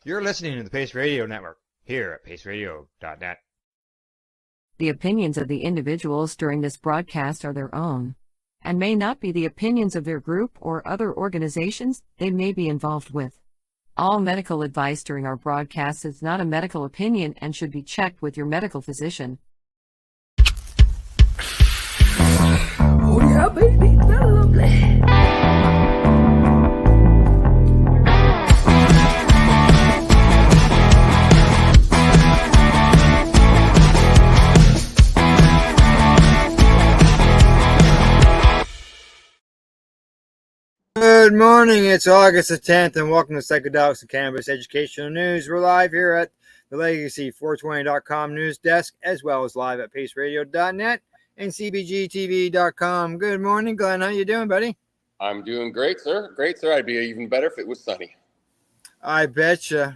You're listening to the Pace Radio Network here at paceradio.net. The opinions of the individuals during this broadcast are their own and may not be the opinions of their group or other organizations they may be involved with. All medical advice during our broadcast is not a medical opinion and should be checked with your medical physician. Oh yeah, baby, that's lovely. Good morning, it's August the 10th, and welcome to Psychedelics Cannabis Educational News. We're live here at the Legacy420.com news desk, as well as live at paceradio.net and cbgtv.com. Good morning, Glenn. How you doing, buddy? I'm doing great, sir. Great, sir. I'd be even better if it was sunny. I betcha.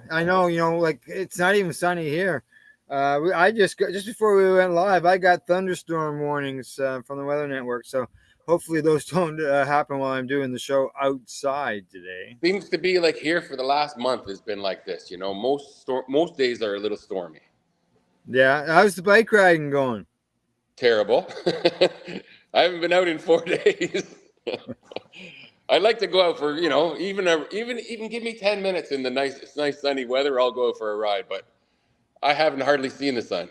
I know, like it's not even sunny here. I just before we went live, I got thunderstorm warnings from the Weather Network, so hopefully those don't happen while I'm doing the show outside today. Seems to be like here for the last month has been like this. You know, most days are a little stormy. Yeah, how's the bike riding going? Terrible. I haven't been out in 4 days. I'd like to go out for, even give me 10 minutes in the nice sunny weather. I'll go for a ride, but I haven't hardly seen the sun.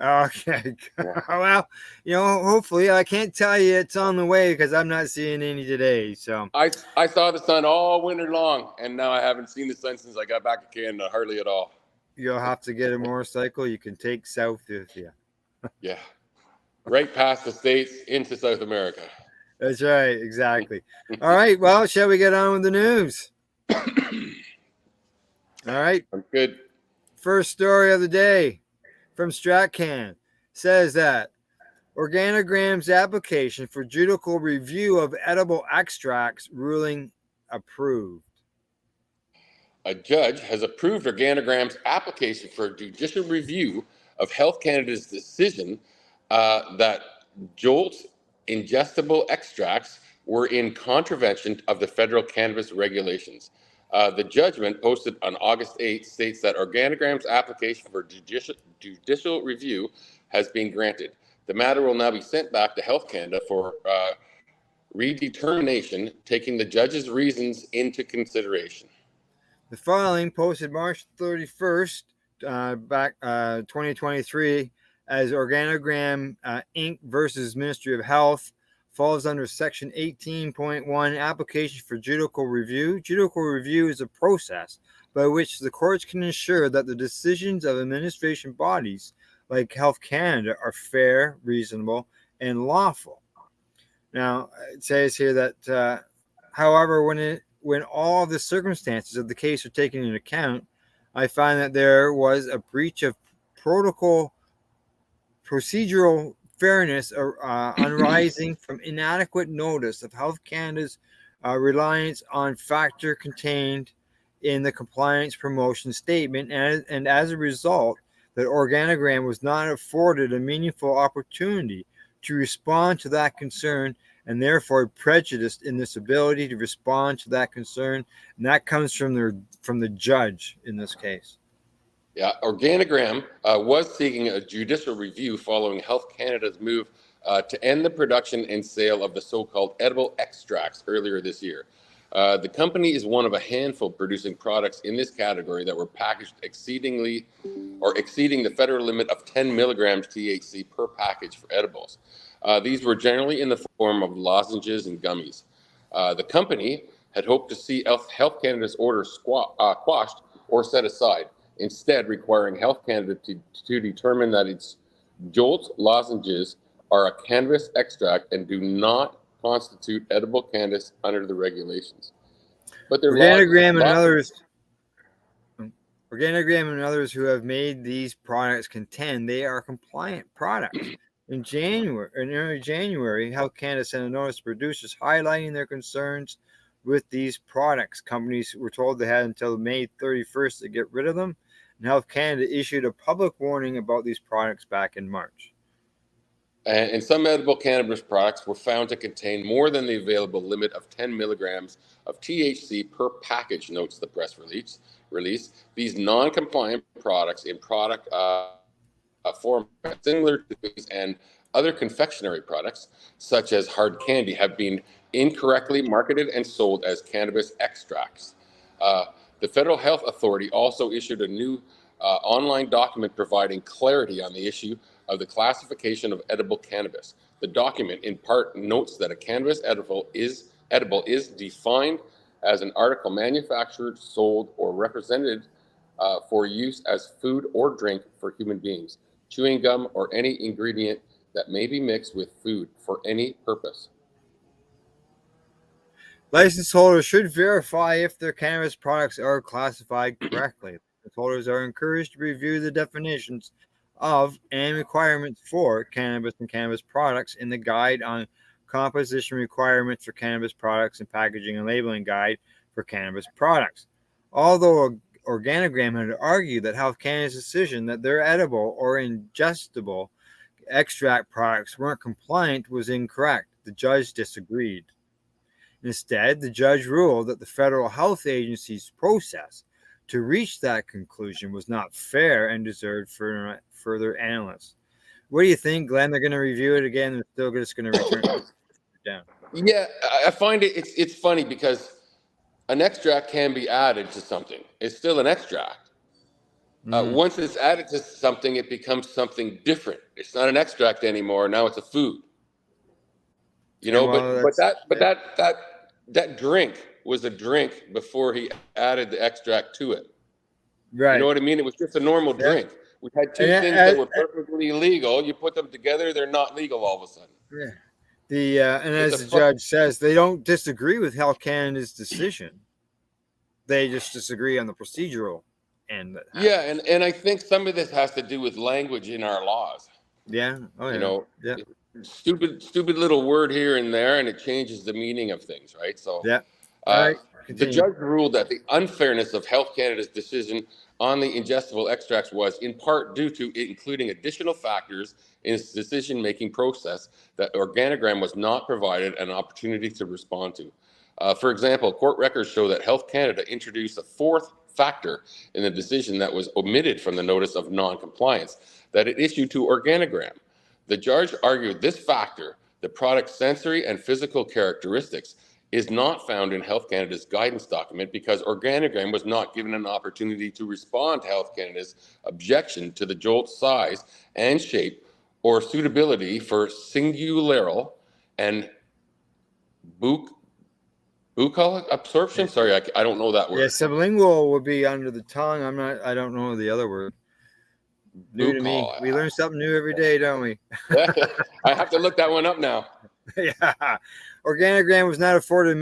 Okay. Well, hopefully I can't tell you it's on the way because I'm not seeing any today. So I saw the sun all winter long, and now I haven't seen the sun since I got back to Canada, hardly at all. You'll have to get a motorcycle you can take south with you. Yeah. Right past the States into South America. That's right. Exactly. All right. Well, shall we get on with the news? All right. I'm good. First story of the day from StratCan says that Organigram's application for judicial review of edible extracts ruling approved. A judge has approved Organigram's application for judicial review of Health Canada's decision that Jolt's ingestible extracts were in contravention of the federal cannabis regulations. The judgment posted on August 8th states that Organigram's application for judicial review has been granted. The matter will now be sent back to Health Canada for redetermination, taking the judge's reasons into consideration. The filing, posted March 31st, 2023, as Organigram Inc. versus Ministry of Health, falls under Section 18.1, Application for Judicial Review. Judicial review is a process by which the courts can ensure that the decisions of administration bodies like Health Canada are fair, reasonable, and lawful. Now, it says here that, however, when all of the circumstances of the case are taken into account, I find that there was a breach of procedural fairness arising from inadequate notice of Health Canada's reliance on factor contained in the compliance promotion statement, and as a result, that Organigram was not afforded a meaningful opportunity to respond to that concern, and therefore prejudiced in this ability to respond to that concern, and that comes from the judge in this case. Yeah, Organigram was seeking a judicial review following Health Canada's move to end the production and sale of the so-called edible extracts earlier this year. The company is one of a handful producing products in this category that were packaged exceeding the federal limit of 10 milligrams THC per package for edibles. These were generally in the form of lozenges and gummies. The company had hoped to see Health Canada's order quashed or set aside, instead requiring Health Canada to determine that its Jolt lozenges are a cannabis extract and do not constitute edible cannabis under the regulations. But Organigram and others who have made these products contend they are compliant products. In early January, Health Canada sent a notice to producers highlighting their concerns with these products. Companies were told they had until May 31st to get rid of them, and Health Canada issued a public warning about these products back in March. And some edible cannabis products were found to contain more than the available limit of 10 milligrams of THC per package, notes the press release. These non-compliant products in product format similar to these and other confectionery products, such as hard candy, have been incorrectly marketed and sold as cannabis extracts. The Federal Health Authority also issued a new online document providing clarity on the issue of the classification of edible cannabis. The document, in part, notes that a cannabis edible is defined as an article manufactured, sold, or represented for use as food or drink for human beings, chewing gum, or any ingredient that may be mixed with food for any purpose. License holders should verify if their cannabis products are classified correctly. License holders are encouraged to review the definitions of and requirements for cannabis and cannabis products in the Guide on Composition Requirements for Cannabis Products and Packaging and Labeling Guide for Cannabis Products. Although Organigram had argued that Health Canada's decision that their edible or ingestible extract products weren't compliant was incorrect, the judge disagreed. Instead, the judge ruled that the federal health agency's process to reach that conclusion was not fair and deserved further analysis. What do you think, Glenn? They're going to review it again. They're still just going to return it down. Yeah, I find it's funny because an extract can be added to something. It's still an extract. Once it's added to something, it becomes something different. It's not an extract anymore. Now it's a food. You know, that drink was a drink before he added the extract to it. Right. You know what I mean? It was just a normal drink. We had two things that were perfectly legal. You put them together, they're not legal all of a sudden. Yeah. And as the judge says, they don't disagree with Health Canada's decision. They just disagree on the procedural end. Yeah, and I think some of this has to do with language in our laws. Yeah. Oh, yeah. You know, stupid little word here and there, and it changes the meaning of things, right? So the judge ruled that the unfairness of Health Canada's decision on the ingestible extracts was in part due to it including additional factors in its decision-making process that Organigram was not provided an opportunity to respond to. For example, court records show that Health Canada introduced a fourth factor in the decision that was omitted from the notice of non-compliance that it issued to Organigram. The judge argued this factor, the product's sensory and physical characteristics, is not found in Health Canada's guidance document because Organigram was not given an opportunity to respond to Health Canada's objection to the jolt size and shape or suitability for singular and buccal absorption. Sorry, I don't know that word. Yeah, sublingual would be under the tongue. I don't know the other word. New to me. We learn something new every day, don't we? I have to look that one up now. Yeah. Organigram was not afforded a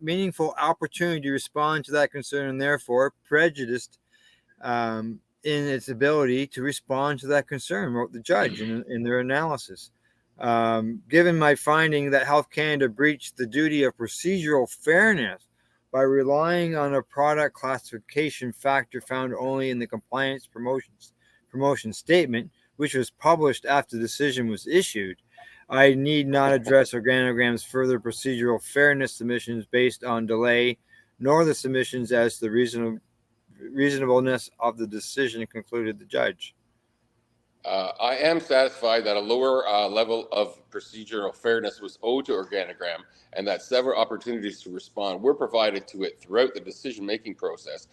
meaningful opportunity to respond to that concern and therefore prejudiced in its ability to respond to that concern, wrote the judge in their analysis. Given my finding that Health Canada breached the duty of procedural fairness by relying on a product classification factor found only in the compliance promotion statement, which was published after the decision was issued, I need not address Organigram's further procedural fairness submissions based on delay, nor the submissions as to the reasonableness of the decision, concluded the judge. I am satisfied that a lower level of procedural fairness was owed to Organigram and that several opportunities to respond were provided to it throughout the decision-making process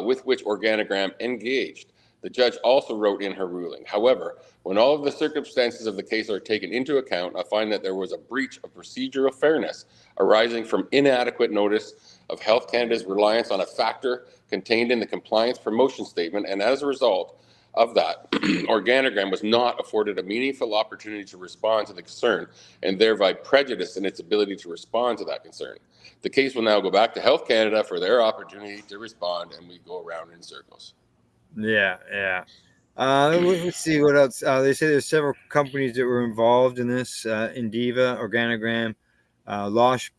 with which Organigram engaged. The judge also wrote in her ruling, however, when all of the circumstances of the case are taken into account, I find that there was a breach of procedural fairness arising from inadequate notice of Health Canada's reliance on a factor contained in the compliance promotion statement, and as a result of that, Organigram was not afforded a meaningful opportunity to respond to the concern and thereby prejudice in its ability to respond to that concern. The case will now go back to Health Canada for their opportunity to respond, and we go around in circles. Yeah. Let's see what else. They say there's several companies that were involved in this: Indiva, Organigram, Losh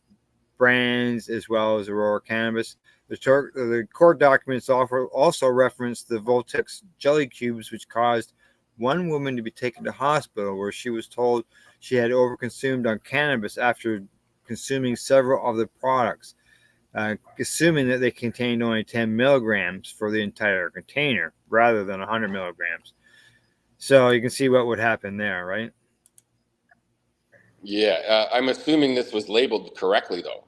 Brands, as well as Aurora Cannabis. The court documents also reference the Voltex jelly cubes, which caused one woman to be taken to hospital where she was told she had overconsumed on cannabis after consuming several of the products, assuming that they contained only 10 milligrams for the entire container rather than 100 milligrams. So you can see what would happen there, right? Yeah, I'm assuming this was labeled correctly, though.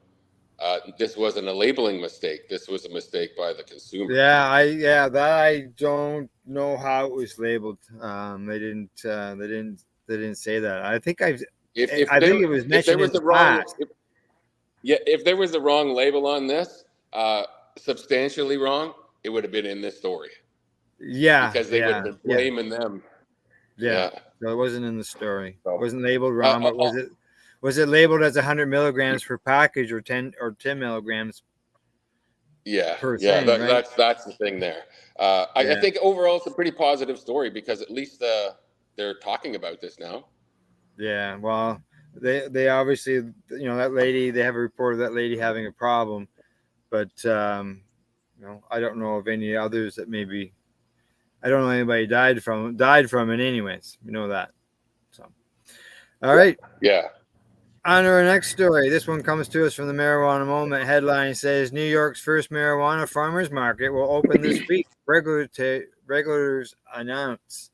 This wasn't a labeling mistake. This was a mistake by the consumer. That I don't know how it was labeled. They didn't say that. I think I think it was if there mentioned was in the the wrong, past. if there was the wrong label on this, substantially wrong, it would have been in this story. Because they would have been blaming them. Yeah. So it wasn't in the story. So, It wasn't labeled wrong, but was it labeled as 100 milligrams per package or 10 milligrams? Per thing, right? That's the thing there. I think overall it's a pretty positive story because at least they're talking about this now. Yeah, well, they obviously, that lady, they have a report of that lady having a problem, but I don't know of any others that maybe, I don't know anybody died from it anyways. You know that. So, all right. Yeah. On to our next story. This one comes to us from the Marijuana Moment. Headline says New York's first marijuana farmers market will open this week. Regulators announce.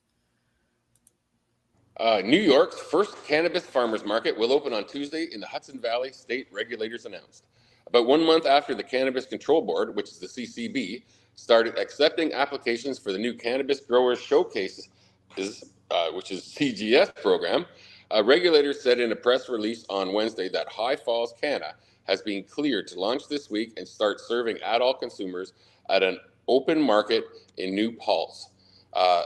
New York's first cannabis farmers market will open on Tuesday in the Hudson Valley. State regulators announced. About 1 month after the Cannabis Control Board, which is the CCB, started accepting applications for the new Cannabis Growers Showcases, which is CGS program, regulators said in a press release on Wednesday that High Falls, Canada, has been cleared to launch this week and start serving adult consumers at an open market in New Paltz.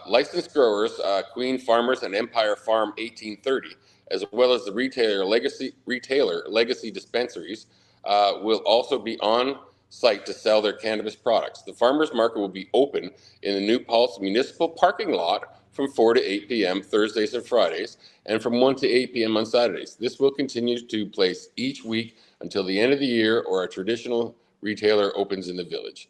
Licensed growers, Queen Farmers and Empire Farm 1830, as well as the retailer Legacy dispensaries, will also be on site to sell their cannabis products. The farmers market will be open in the New Paltz municipal parking lot from 4 to 8 p.m. Thursdays and Fridays, and from 1 to 8 p.m. on Saturdays. This will continue to place each week until the end of the year or a traditional retailer opens in the village.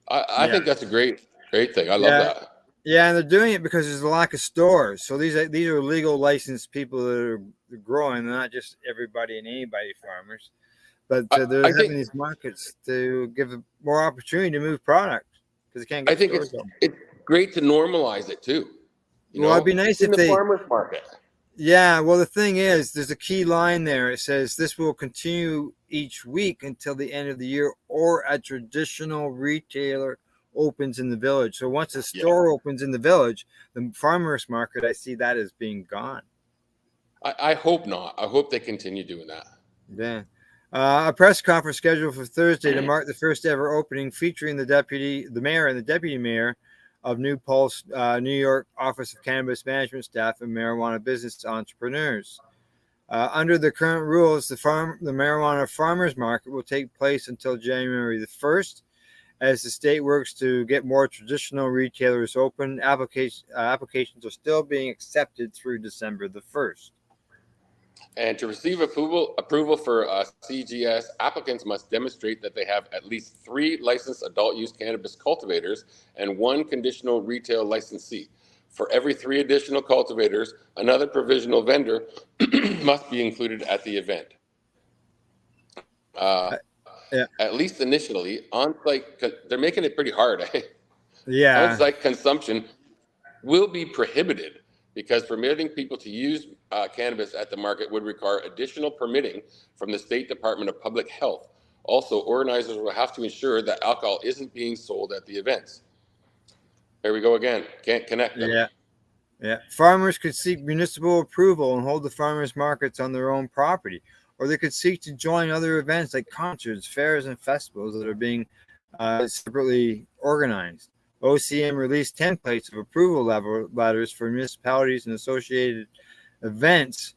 I think that's a great thing. I love that. Yeah, and they're doing it because there's a lack of stores. So these are legal licensed people that are growing. They're not just everybody and anybody farmers. But they're having these markets to give more opportunity to move product because they can't get stores open. It's great to normalize it too. It'd be nice if the farmers market. Yeah, well, the thing is, there's a key line there. It says this will continue each week until the end of the year or a traditional retailer opens in the village. So once a store opens in the village, the farmers market, I see that as being gone. I hope not. I hope they continue doing that. Yeah. A press conference scheduled for Thursday to mark the first ever opening featuring the mayor and the deputy mayor of New Paltz, New York Office of Cannabis Management staff and marijuana business entrepreneurs. Under the current rules, the marijuana farmers market will take place until January the 1st. As the state works to get more traditional retailers open, applications are still being accepted through December the 1st. And to receive approval for CGS, applicants must demonstrate that they have at least 3 licensed adult use cannabis cultivators and 1 conditional retail licensee. For every 3 additional cultivators, another provisional vendor must be included at the event. At least initially, on-site, they're making it pretty hard. On-site consumption will be prohibited because permitting people to use cannabis at the market would require additional permitting from the State Department of Public Health. Also, organizers will have to ensure that alcohol isn't being sold at the events. There we go again. Can't connect them. Yeah. Farmers could seek municipal approval and hold the farmers markets on their own property, or they could seek to join other events like concerts, fairs, and festivals that are being separately organized. OCM released templates of approval letters for municipalities and associated events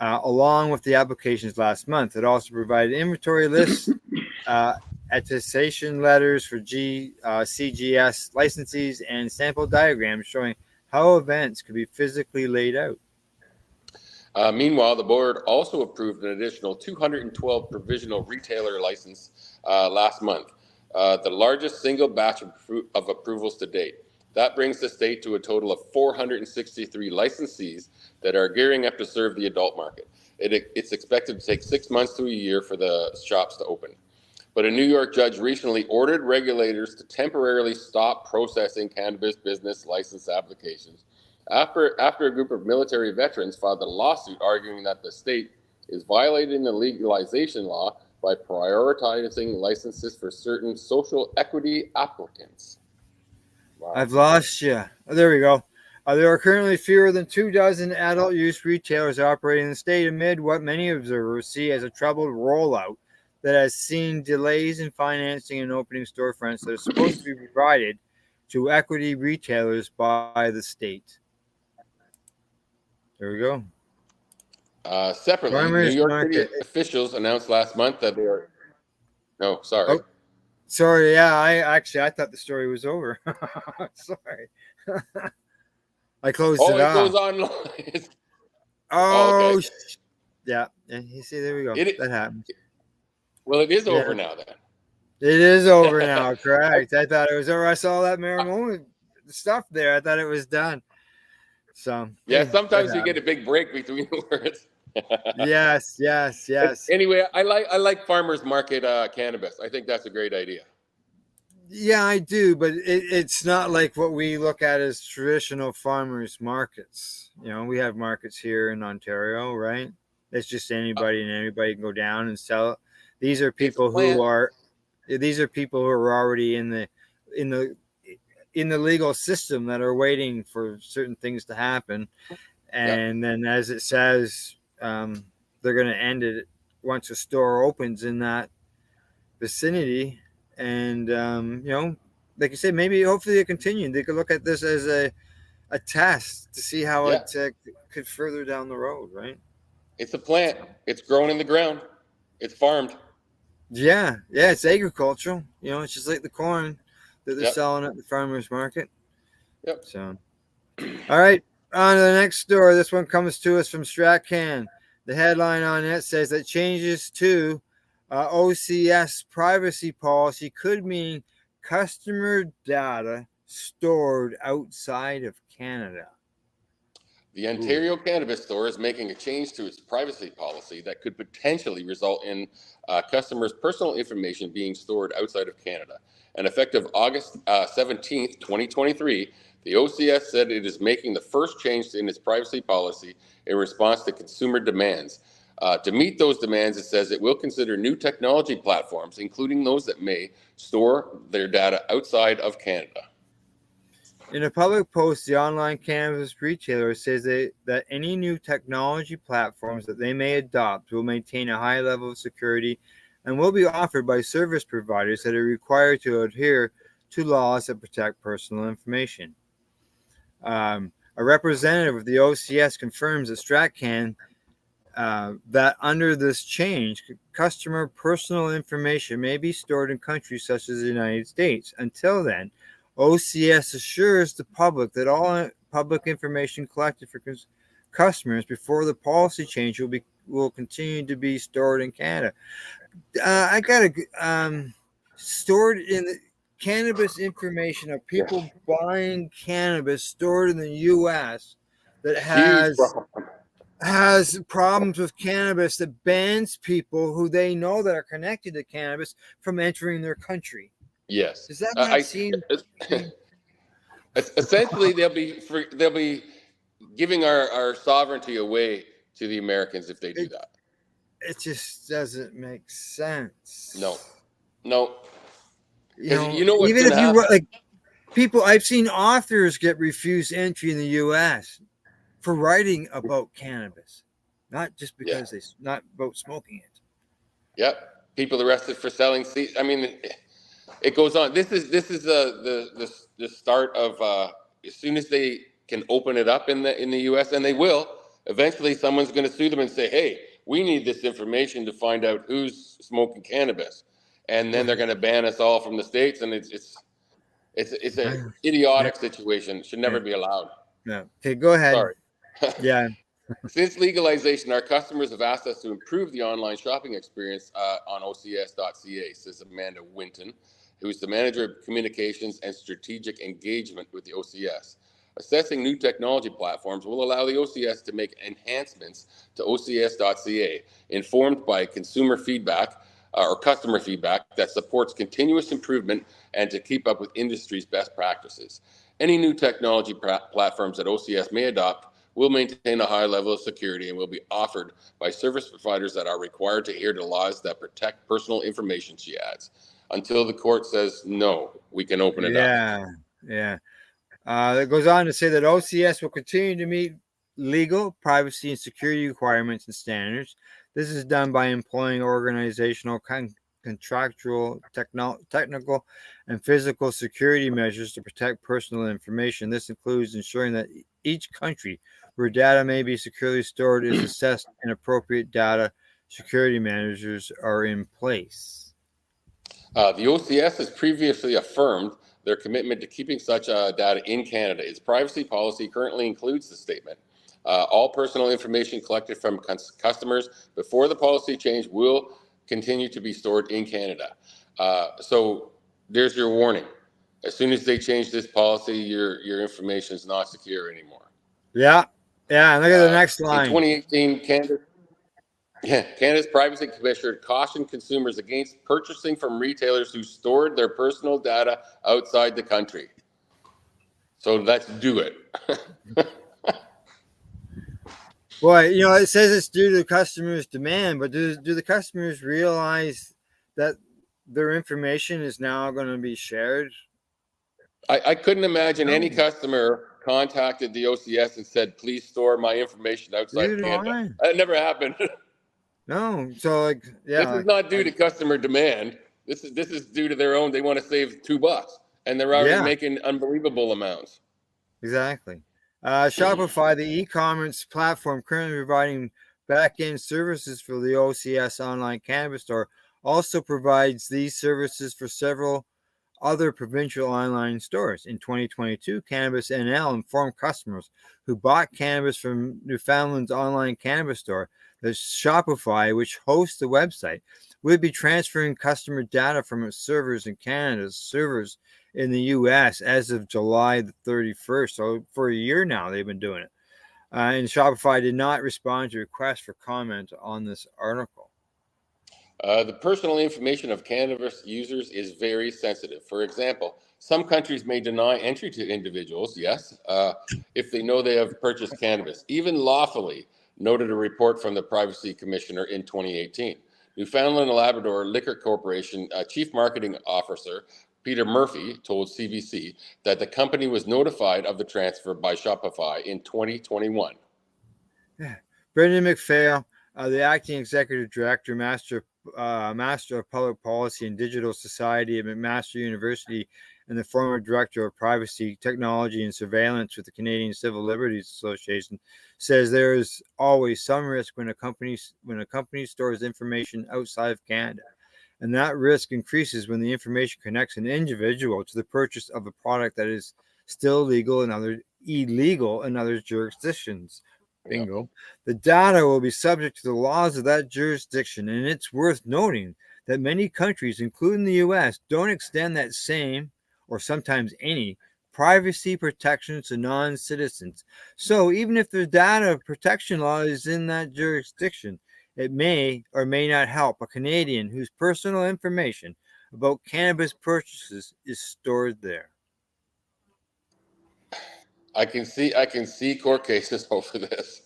along with the applications last month. It also provided inventory lists, attestation letters for CGS licensees, and sample diagrams showing how events could be physically laid out. Meanwhile, the board also approved an additional 212 provisional retailer license last month, the largest single batch of approvals to date. That brings the state to a total of 463 licensees that are gearing up to serve the adult market. It's expected to take 6 months to a year for the shops to open. But a New York judge recently ordered regulators to temporarily stop processing cannabis business license applications after a group of military veterans filed a lawsuit arguing that the state is violating the legalization law by prioritizing licenses for certain social equity applicants. Wow. I've lost you. Oh, there we go. There are currently fewer than 24 adult use retailers operating in the state amid what many observers see as a troubled rollout that has seen delays in financing and opening storefronts that are supposed to be provided to equity retailers by the state. There we go. Separately, Farmers New York market. City officials announced last month that they are. No, sorry. Oh, sorry. Yeah, I thought the story was over. Sorry. I closed it Oh, it off. goes on. Oh, okay. Yeah. And you see, there we go. That happens. Well, it is over now then. It is over now, correct. I thought it was over. I saw that marijuana stuff there. I thought it was done. So yeah, sometimes you get a big break between the words. Yes. Anyway, I like farmers market cannabis. I think that's a great idea. Yeah, I do, but it's not like what we look at as traditional farmers markets. You know, we have markets here in Ontario, right? It's just anybody and everybody can go down and sell it. These are people who are already in the legal system that are waiting for certain things to happen, and then as it says, they're going to end it once a store opens in that vicinity. And like you said, maybe hopefully they continue. They could look at this as a test to see how it could further down the road, right? It's a plant. It's grown in the ground. It's farmed. Yeah, it's agricultural. You know, it's just like the corn that they're selling at the farmers market. Yep. So, all right, on to the next story. This one comes to us from StratCan. The headline on it says that changes to OCS privacy policy could mean customer data stored outside of Canada. The Ontario Cannabis Store is making a change to its privacy policy that could potentially result in customers' personal information being stored outside of Canada. And effective August 17th, 2023, the OCS said it is making the first change in its privacy policy in response to consumer demands. To meet those demands, it says it will consider new technology platforms, including those that may store their data outside of Canada. In a public post, the online cannabis retailer says that any new technology platforms that they may adopt will maintain a high level of security and will be offered by service providers that are required to adhere to laws that protect personal information. A representative of the OCS confirms at StratCan that under this change, customer personal information may be stored in countries such as the United States. Until then, OCS assures the public that all public information collected for customers before the policy change will continue to be stored in Canada. I got stored in the cannabis information of people buying cannabis stored in the U.S. that has problems with cannabis, that bans people who they know that are connected to cannabis from entering their country. Yes. Does that not seem? Essentially, they'll be giving our sovereignty away to the Americans if they do that. It just doesn't make sense. No. You know what's even if you like people, I've seen authors get refused entry in the U.S. for writing about cannabis, not just because not about smoking it. Yep. People arrested for selling seeds. I mean, it goes on. This is the start of as soon as they can open it up in the U.S. and they will eventually, someone's going to sue them and say, "Hey, we need this information to find out who's smoking cannabis," and then they're going to ban us all from the States, and it's an idiotic situation. It should never be allowed. No. Okay, go ahead. Sorry. Yeah. Since legalization, our customers have asked us to improve the online shopping experience on OCS.ca, says Amanda Winton, who is the manager of communications and strategic engagement with the OCS. Assessing new technology platforms will allow the OCS to make enhancements to OCS.ca, informed by consumer feedback or customer feedback that supports continuous improvement and to keep up with industry's best practices. Any new technology platforms that OCS may adopt will maintain a high level of security and will be offered by service providers that are required to adhere to laws that protect personal information, she adds. Until the court says no, we can open it up. Yeah. It goes on to say that OCS will continue to meet legal, privacy, and security requirements and standards. This is done by employing organizational, contractual, technical, and physical security measures to protect personal information. This includes ensuring that each country where data may be securely stored is assessed and appropriate data security measures are in place. The OCS has previously affirmed their commitment to keeping such data in Canada. Its privacy policy currently includes the statement. All personal information collected from customers before the policy change will continue to be stored in Canada. So there's your warning. As soon as they change this policy, your information is not secure anymore. Yeah. And look at the next line. In 2018, Canada's Privacy Commissioner cautioned consumers against purchasing from retailers who stored their personal data outside the country. So let's do it. Boy, it says it's due to the customer's demand, but do the customers realize that their information is now going to be shared? I couldn't imagine any customer contacted the OCS and said, please store my information outside Canada. That never happened. No. So this is not due to customer demand. This is due to their own. They want to save $2 and they're already making unbelievable amounts. Exactly. Shopify, the e-commerce platform currently providing back-end services for the OCS online cannabis store, also provides these services for several other provincial online stores. In 2022, Cannabis NL informed customers who bought cannabis from Newfoundland's online cannabis store that Shopify, which hosts the website, would be transferring customer data from its servers in Canada's servers in the U.S. as of July the 31st. So for a year now, they've been doing it. And Shopify did not respond to requests for comment on this article. The personal information of cannabis users is very sensitive. For example, some countries may deny entry to individuals, if they know they have purchased cannabis, even lawfully, noted a report from the Privacy Commissioner in 2018. Newfoundland and Labrador Liquor Corporation Chief Marketing Officer Peter Murphy told CBC that the company was notified of the transfer by Shopify in 2021. Brendan McPhail, the acting executive director, Master of Public Policy and Digital Society at McMaster University, and the former director of Privacy, Technology, and Surveillance with the Canadian Civil Liberties Association, says there is always some risk when a company stores information outside of Canada, and that risk increases when the information connects an individual to the purchase of a product that is still illegal in other jurisdictions. Bingo. The data will be subject to the laws of that jurisdiction, and it's worth noting that many countries, including the U.S., don't extend that same, or sometimes any, privacy protections to non-citizens. So even if the data protection law is in that jurisdiction, it may or may not help a Canadian whose personal information about cannabis purchases is stored there. I can see court cases over this.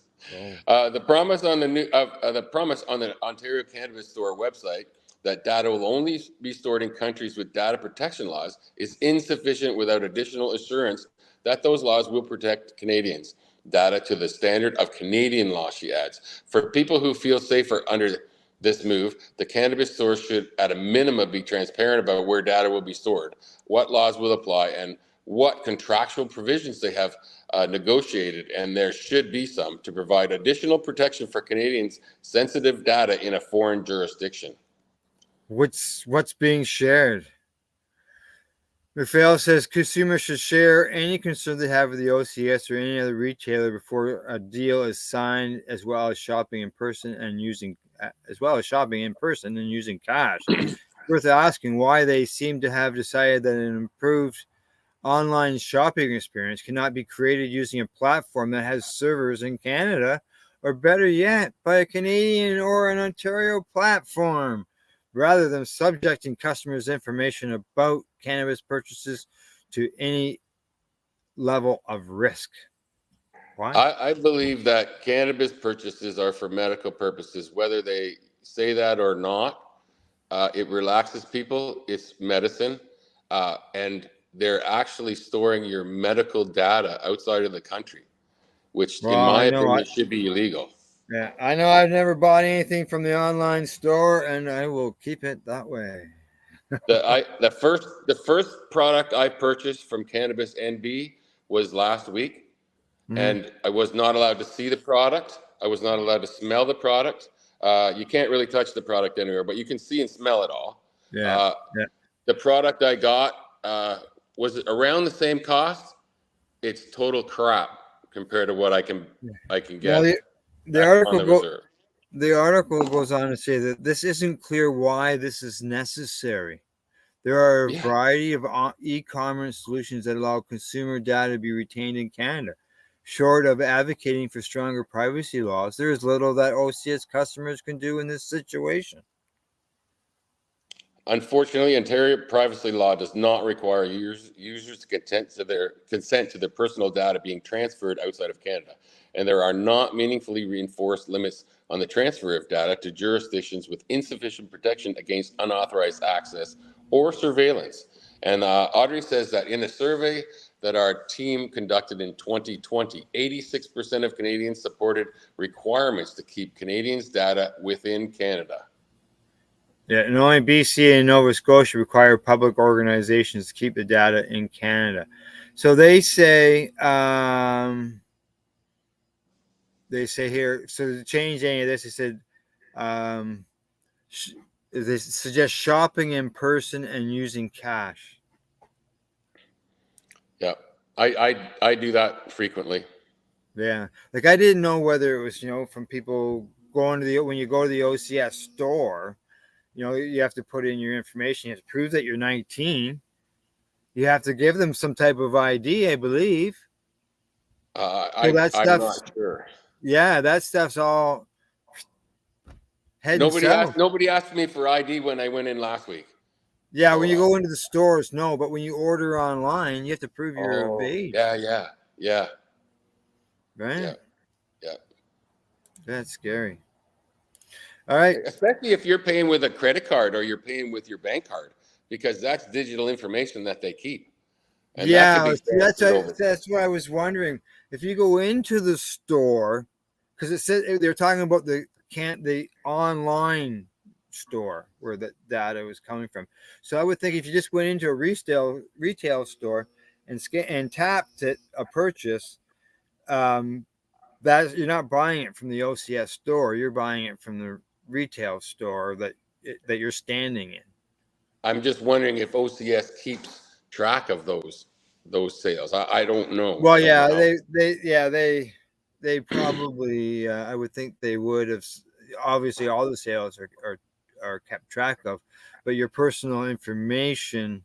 The promise on the Ontario Cannabis Store website that data will only be stored in countries with data protection laws is insufficient without additional assurance that those laws will protect Canadians' data to the standard of Canadian law, she adds. For people who feel safer under this move, the cannabis stores should at a minimum be transparent about where data will be stored, what laws will apply, and what contractual provisions they have negotiated, and there should be some, to provide additional protection for Canadians' sensitive data in a foreign jurisdiction. What's being shared? Raphael says consumers should share any concern they have with the OCS or any other retailer before a deal is signed, as well as shopping in person and using cash. worth asking why they seem to have decided that an improved online shopping experience cannot be created using a platform that has servers in Canada, or better yet, by a Canadian or an Ontario platform, rather than subjecting customers' information about cannabis purchases to any level of risk. Why? I believe that cannabis purchases are for medical purposes, whether they say that or not. It relaxes people. It's medicine, and they're actually storing your medical data outside of the country, which, in Well, my I know opinion, should be illegal. I know I've never bought anything from the online store, and I will keep it that way. The first product I purchased from Cannabis NB was last week, Mhm. and I was not allowed to see the product. I was not allowed to smell the product. You can't really touch the product anywhere, but you can see and smell it all. Yeah, Uh, yeah. the product I got was around the same cost. It's total crap compared to what I can Well, get the on article the reserve. goes on to say that this isn't clear why this is necessary. There are a Yeah. variety of e-commerce solutions that allow consumer data to be retained in Canada. Short of advocating for stronger privacy laws, there is little that OCS customers can do in this situation. Unfortunately, Ontario privacy law does not require users to consent to their personal data being transferred outside of Canada, and there are not meaningfully reinforced limits on the transfer of data to jurisdictions with insufficient protection against unauthorized access or surveillance. And Audrey says that in a survey that our team conducted in 2020, 86% of Canadians supported requirements to keep Canadians' data within Canada. Yeah, and only BC and Nova Scotia require public organizations to keep the data in Canada. So they say here. So to change any of this, they said um, they suggest shopping in person and using cash. Yeah, I do that frequently. Yeah, like I didn't know whether it was from people going to the when you go to the OCS store, you have to put in your information. You have to prove that you're 19. You have to give them some type of ID, I believe. So that I'm stuff's not sure. yeah, that stuff's all heading Nobody south. asked. Nobody asked me for ID when I went in last week. Yeah, when So, you go into the stores, no, but when you order online, you have to prove you're of oh age, yeah, right? yeah, yeah. That's scary. All right. Especially if you're paying with a credit card or you're paying with your bank card, because that's digital information that they keep, and that could Yeah, be see, transferred over. that's what I was wondering. If you go into the store, because it said they're talking about the online store where the data was coming from. So I would think if you just went into a retail store and tapped a purchase, um, that you're not buying it from the OCS store. You're buying it from the retail store that you're standing in. I'm just wondering if OCS keeps track of those sales. I don't know. Well, I don't know yeah, how. they probably I would think they would have. Obviously, all the sales are kept track of, but your personal information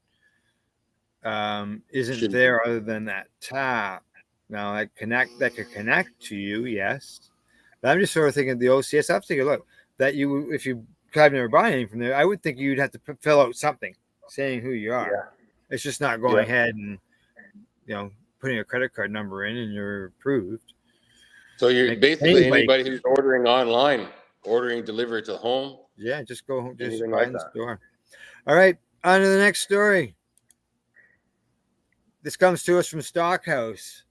isn't Shouldn't be. there other than that tap. Now that could connect to you, yes. But I'm just sort of thinking the OCS. I have to take a look that you if you I've never bought anything from there. I would think you'd have to fill out something saying who you are. Yeah. It's just not going Yeah. ahead and you know putting a credit card number in and you're approved. So you're Like basically anybody, anybody who's ordering online, ordering delivered to home, yeah, just go home, just anything buy like in the that. store. All right, on to the next story. This comes to us from Stockhouse.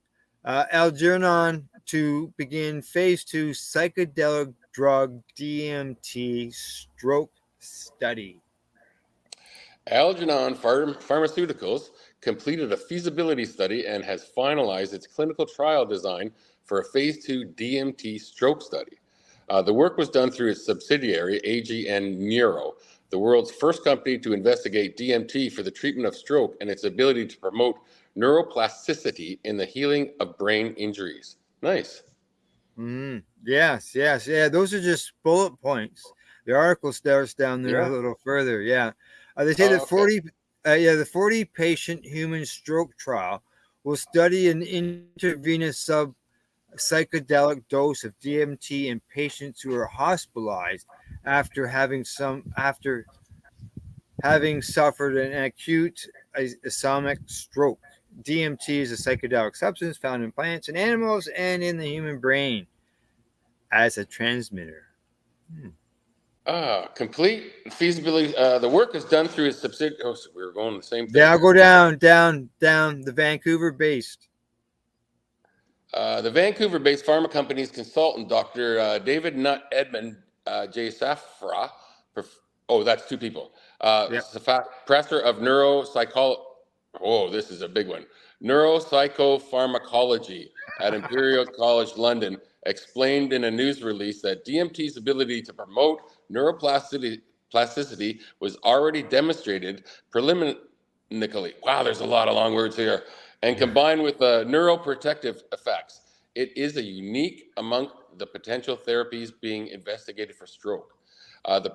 Algernon to begin phase 2 psychedelic drug DMT stroke study. Algernon Pharmaceuticals completed a feasibility study and has finalized its clinical trial design for a phase 2 DMT stroke study. The work was done through its subsidiary, AGN Neuro, the world's first company to investigate DMT for the treatment of stroke and its ability to promote neuroplasticity in the healing of brain injuries. Nice. Yes. Yeah, those are just bullet points. The article starts down there a Yeah. little further. Yeah. They say that Okay. the 40 patient human stroke trial will study an intravenous psychedelic dose of DMT in patients who are hospitalized after having suffered an acute ischemic stroke. DMT is a psychedelic substance found in plants and animals and in the human brain as a transmitter. Complete feasibility. The work is done through a subsidiary. Oh, so we were going the same thing Now here. go down the Vancouver based. The Vancouver-based pharma company's consultant, Dr. David Nutt Edmund J. Safra, that's two people. Yep. Professor of neuropsychology. Oh, this is a big one. Neuropsychopharmacology at Imperial College London explained in a news release that DMT's ability to promote neuroplasticity was already demonstrated preliminarily. Wow, there's a lot of long words here. And combined with neuroprotective effects, it is a unique among the potential therapies being investigated for stroke. The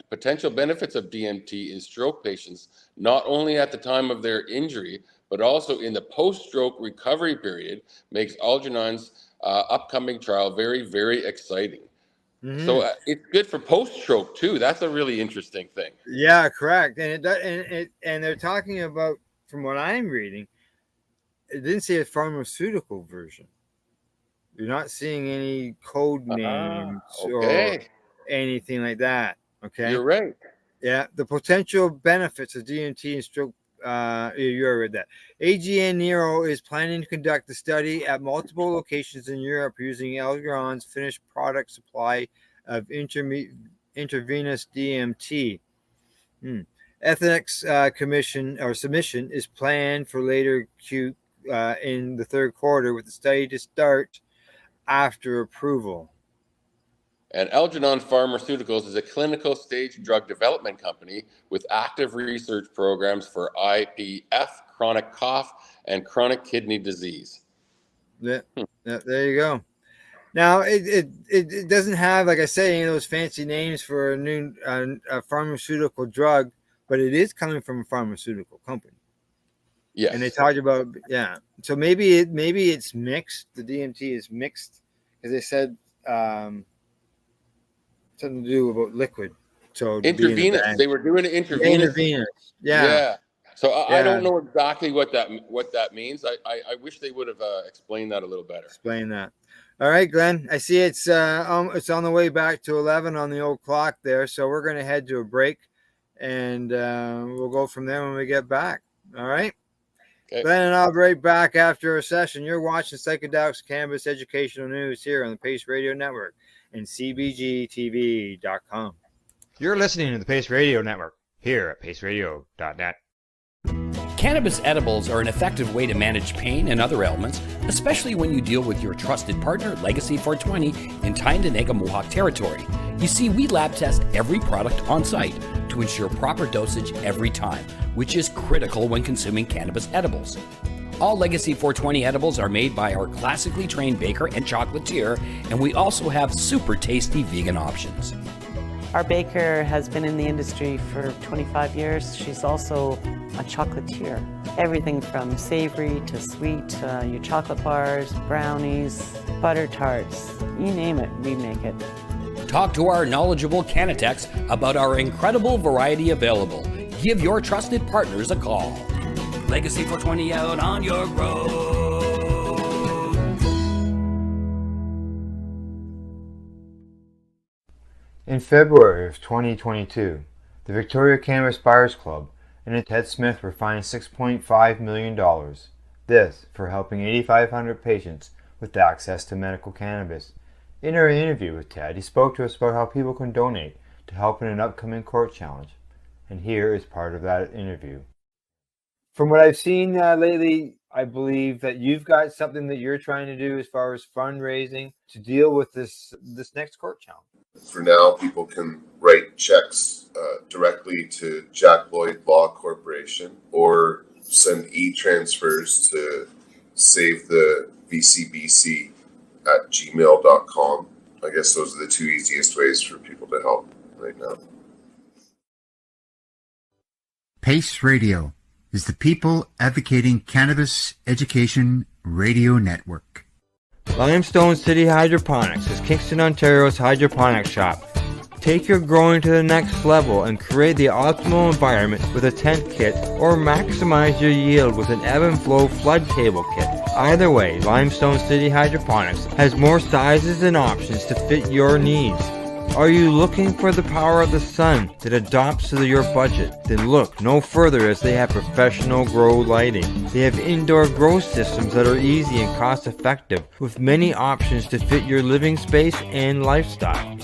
potential benefits of DMT in stroke patients, not only at the time of their injury, but also in the post-stroke recovery period, makes Algernon's upcoming trial very, very exciting. Mm-hmm. So it's good for post-stroke too. That's a really interesting thing. Yeah, correct. And they're talking about, from what I'm reading, it didn't say a pharmaceutical version. You're not seeing any code names or Okay. anything like that. Okay. You're right. Yeah, the potential benefits of DMT and stroke. You already read that. AGN Neuro is planning to conduct the study at multiple locations in Europe using Algeron's finished product supply of intravenous DMT. Ethics commission or submission is planned for later in the third quarter, with the study to start after approval. And Algernon Pharmaceuticals is a clinical stage drug development company with active research programs for IPF, chronic cough, and chronic kidney disease. Yeah, there you go. Now it doesn't have, like I say, any of those fancy names for a new pharmaceutical drug, but it is coming from a pharmaceutical company. Yes. And they talked about, yeah. So maybe it's mixed. The DMT is mixed, because they said something to do about liquid. So intravenous. They were doing it intravenous. Yeah. So I don't know exactly what that means. I wish they would have explained that a little better. Explain that. All right, Glenn. I see it's on the way back to 11 on the old clock there. So we're going to head to a break, and we'll go from there when we get back. All right. Okay. Glenn and I'll be right back after a session. You're watching Psychedelics Cannabis Educational News here on the Pace Radio Network and CBGTV.com. You're listening to the Pace Radio Network here at paceradio.net. Cannabis edibles are an effective way to manage pain and other ailments, especially when you deal with your trusted partner, Legacy 420, in Tyendinaga Mohawk territory. You see, we lab test every product on site to ensure proper dosage every time, which is critical when consuming cannabis edibles. All Legacy 420 edibles are made by our classically trained baker and chocolatier, and we also have super tasty vegan options. Our baker has been in the industry for 25 years. She's also a chocolatier. Everything from savory to sweet, your chocolate bars, brownies, butter tarts, you name it, we make it. Talk to our knowledgeable Cannatex about our incredible variety available. Give your trusted partners a call. Legacy 420 out on your road. In February of 2022, the Victoria Cannabis Buyers Club and Ted Smith were fined $6.5 million. This for helping 8,500 patients with access to medical cannabis. In our interview with Ted, he spoke to us about how people can donate to help in an upcoming court challenge. And here is part of that interview. From what I've seen lately, I believe that you've got something that you're trying to do as far as fundraising to deal with this next court challenge. For now, people can write checks directly to Jack Lloyd Law Corporation or send e-transfers to save the VCBC at gmail.com. I guess those are the two easiest ways for people to help right now. PACE Radio is the People Advocating Cannabis Education Radio Network. Limestone City Hydroponics is Kingston, Ontario's hydroponics shop. Take your growing to the next level and create the optimal environment with a tent kit, or maximize your yield with an ebb and flow flood table kit. Either way, Limestone City Hydroponics has more sizes and options to fit your needs. Are you looking for the power of the sun that adapts to your budget? Then look no further, as they have professional grow lighting. They have indoor grow systems that are easy and cost effective, with many options to fit your living space and lifestyle.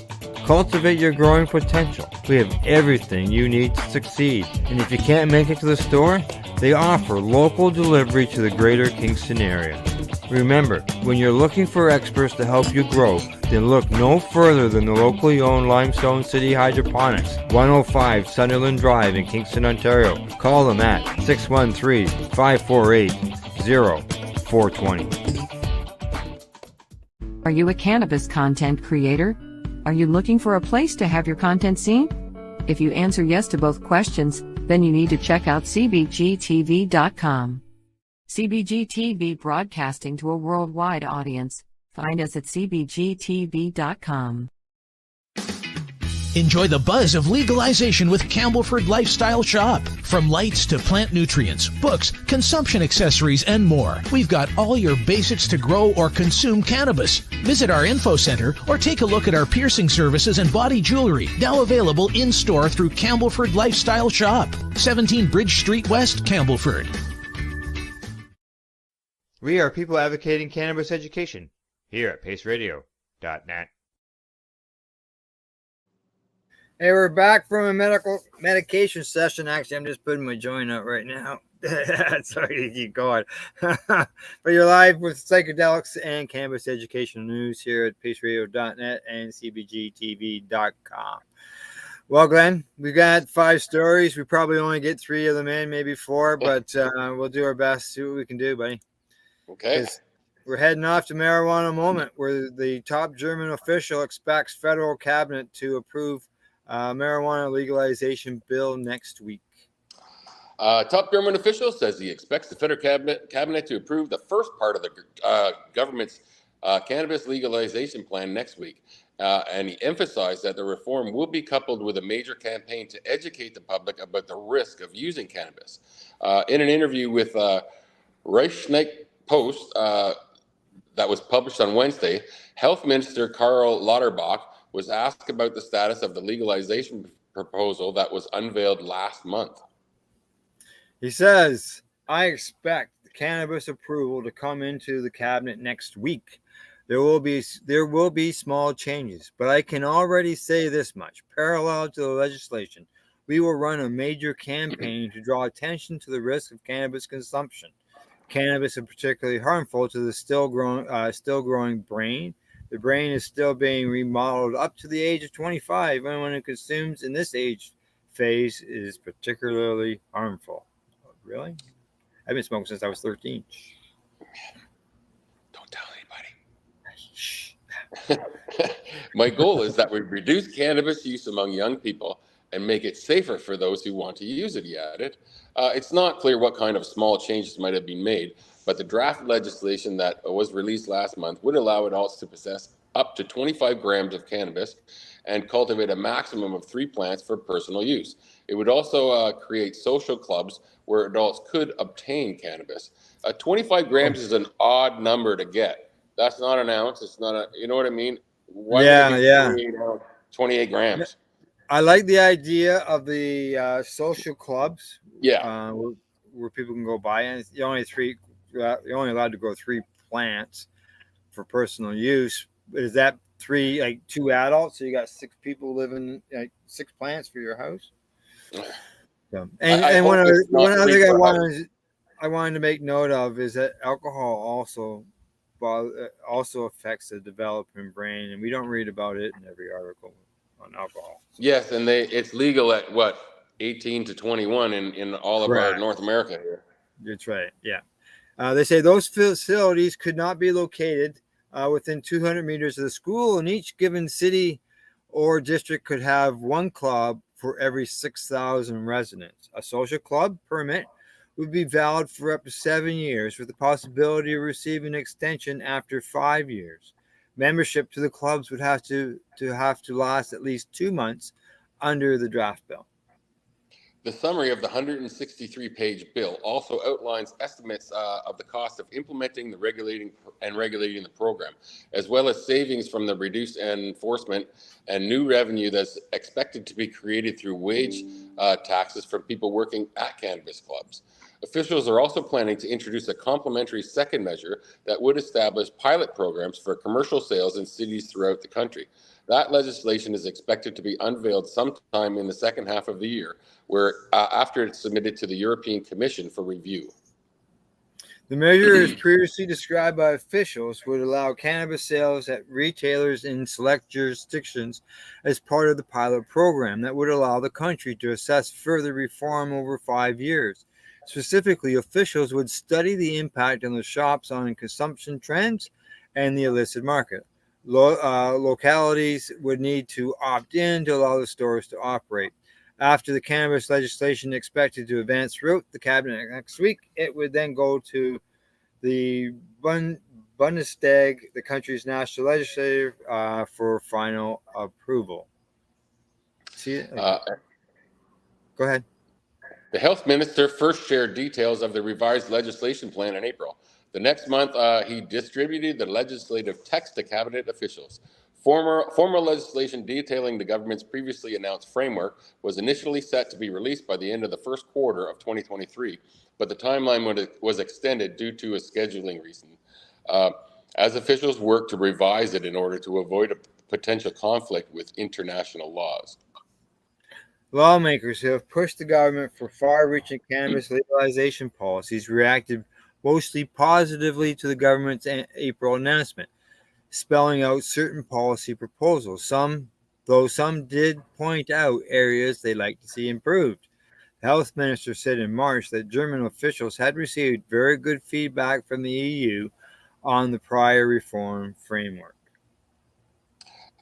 Cultivate your growing potential. We have everything you need to succeed. And if you can't make it to the store, they offer local delivery to the greater Kingston area. Remember, when you're looking for experts to help you grow, then look no further than the locally owned Limestone City Hydroponics, 105 Sunderland Drive in Kingston, Ontario. Call them at 613-548-0420. Are you a cannabis content creator? Are you looking for a place to have your content seen? If you answer yes to both questions, then you need to check out cbgtv.com. CBG TV, broadcasting to a worldwide audience. Find us at cbgtv.com. Enjoy the buzz of legalization with Campbellford Lifestyle Shop. From lights to plant nutrients, books, consumption accessories, and more, we've got all your basics to grow or consume cannabis. Visit our info center or take a look at our piercing services and body jewelry, now available in-store through Campbellford Lifestyle Shop, 17 Bridge Street West, Campbellford. We are people advocating cannabis education here at paceradio.net. Hey, we're back from a medication session. Actually, I'm just putting my joint up right now. Sorry to keep going. But you're live with Psychedelics and Cannabis Educational News here at paceradio.net and cbgtv.com. Well, Glenn, we got 5 stories. We probably only get 3 of them in, maybe 4, but we'll do our best, see what we can do, buddy. Okay. We're heading off to marijuana moment, where the top German official expects federal cabinet to approve marijuana legalization bill next week. Top German official says he expects the federal cabinet to approve the first part of the government's cannabis legalization plan next week. And he emphasized that the reform will be coupled with a major campaign to educate the public about the risk of using cannabis. In an interview with Reichsnight Post that was published on Wednesday, Health Minister Karl Lauterbach was asked about the status of the legalization proposal that was unveiled last month. He says, I expect the cannabis approval to come into the cabinet next week. There will be small changes, but I can already say this much. Parallel to the legislation, we will run a major campaign to draw attention to the risk of cannabis consumption. Cannabis is particularly harmful to the still growing brain. The brain is still being remodeled up to the age of 25. Anyone who consumes in this age phase is particularly harmful. Oh, really? I've been smoking since I was 13. Don't tell anybody. My goal is that we reduce cannabis use among young people and make it safer for those who want to use it, he added. It's not clear what kind of small changes might have been made, but the draft legislation that was released last month would allow adults to possess up to 25 grams of cannabis and cultivate a maximum of 3 plants for personal use. It would also create social clubs where adults could obtain cannabis. 25 grams is an odd number to get. That's not an ounce. It's not you know what I mean? Why 28 grams. I like the idea of the social clubs. Yeah. Where people can go buy, and you're only allowed to grow 3 plants for personal use. Is that 3, like 2 adults? So you got 6 people living, like 6 plants for your house. So, and one other thing I wanted to make note of is that alcohol also affects the developing brain, and we don't read about it in every article on alcohol. Yes, and it's legal at 18 to 21 in all of our North America here. That's right. Yeah. They say those facilities could not be located within 200 meters of the school, and each given city or district could have 1 club for every 6,000 residents. A social club permit would be valid for up to 7 years, with the possibility of receiving an extension after 5 years. Membership to the clubs would have to last at least 2 months under the draft bill. The summary of the 163-page bill also outlines estimates of the cost of implementing the regulating the program, as well as savings from the reduced enforcement and new revenue that's expected to be created through wage taxes from people working at cannabis clubs. Officials are also planning to introduce a complementary second measure that would establish pilot programs for commercial sales in cities throughout the country. That legislation is expected to be unveiled sometime in the second half of the year, where after it's submitted to the European Commission for review. The measure, as previously described by officials, would allow cannabis sales at retailers in select jurisdictions as part of the pilot program that would allow the country to assess further reform over 5 years. Specifically, officials would study the impact on the shops on consumption trends and the illicit market. Localities would need to opt in to allow the stores to operate. After the cannabis legislation expected to advance throughout the cabinet next week, it would then go to the Bundestag, the country's national legislature, for final approval. Go ahead. The health minister first shared details of the revised legislation plan in April. The next month, he distributed the legislative text to cabinet officials. Formal legislation detailing the government's previously announced framework was initially set to be released by the end of the first quarter of 2023, but the timeline was extended due to a scheduling reason, as officials worked to revise it in order to avoid a potential conflict with international laws. Lawmakers who have pushed the government for far-reaching cannabis legalization policies reacted mostly positively to the government's April announcement, spelling out certain policy proposals. Some did point out areas they'd like to see improved. The health minister said in March that German officials had received very good feedback from the EU on the prior reform framework.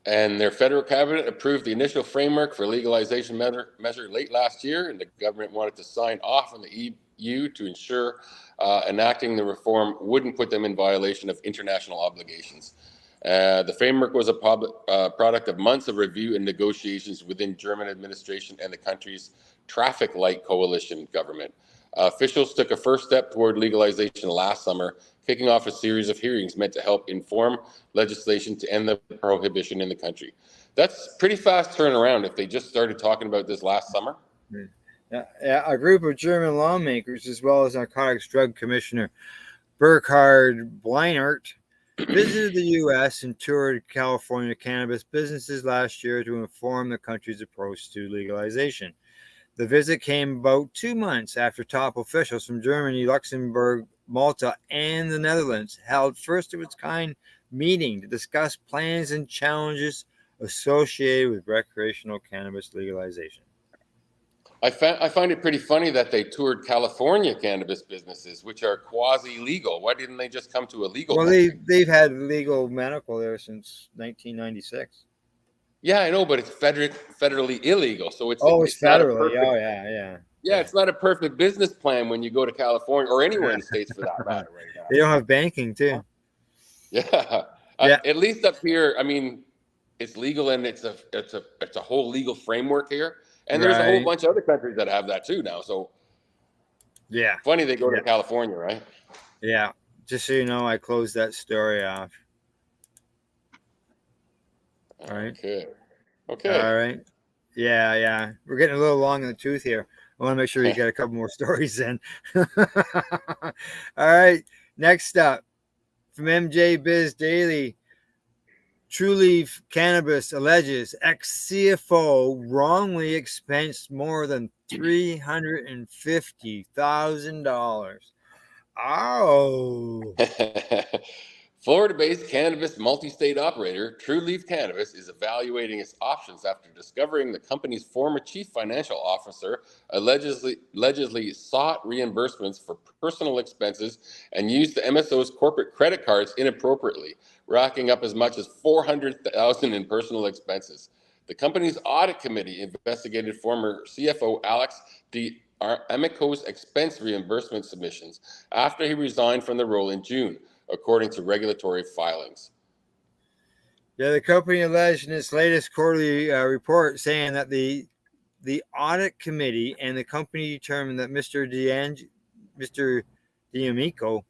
And their federal cabinet approved the initial framework for legalization measure late last year, and the government wanted to sign off on the EU to ensure enacting the reform wouldn't put them in violation of international obligations. The framework was a product of months of review and negotiations within German administration and the country's traffic light coalition government. Officials took a first step toward legalization last summer, kicking off a series of hearings meant to help inform legislation to end the prohibition in the country. That's pretty fast turnaround if they just started talking about this last summer. A group of German lawmakers, as well as Narcotics Drug Commissioner Burkhard Bleinert, visited the U.S. and toured California cannabis businesses last year to inform the country's approach to legalization. The visit came about 2 months after top officials from Germany, Luxembourg, Malta, and the Netherlands held first-of-its-kind meeting to discuss plans and challenges associated with recreational cannabis legalization. I find it pretty funny that they toured California cannabis businesses, which are quasi-legal. Why didn't they just come to a legal? Well, they've had legal medical there since 1996. Yeah, I know, but it's federally illegal. So it's federally. Yeah, it's not a perfect business plan when you go to California or anywhere in the States for that matter right now. They don't have banking too. Yeah. At least up here, I mean, it's legal and it's a whole legal framework here. And there's a whole bunch of other countries that have that too now. So yeah, funny they go to California, right? Yeah. Just so you know, I closed that story off. All right. Okay. All right. Yeah. We're getting a little long in the tooth here. I want to make sure you get a couple more stories in. All right. Next up, from MJ Biz Daily, Trulieve Cannabis alleges ex-CFO wrongly expensed more than $350,000. Oh. Florida-based cannabis multi-state operator Trulieve Cannabis is evaluating its options after discovering the company's former chief financial officer allegedly sought reimbursements for personal expenses and used the MSO's corporate credit cards inappropriately, racking up as much as $400,000 in personal expenses. The company's audit committee investigated former CFO Alex D'Amico's expense reimbursement submissions after he resigned from the role in June, according to regulatory filings. Yeah, the company alleged in its latest quarterly report saying that the audit committee and the company determined that Mr. D'Amico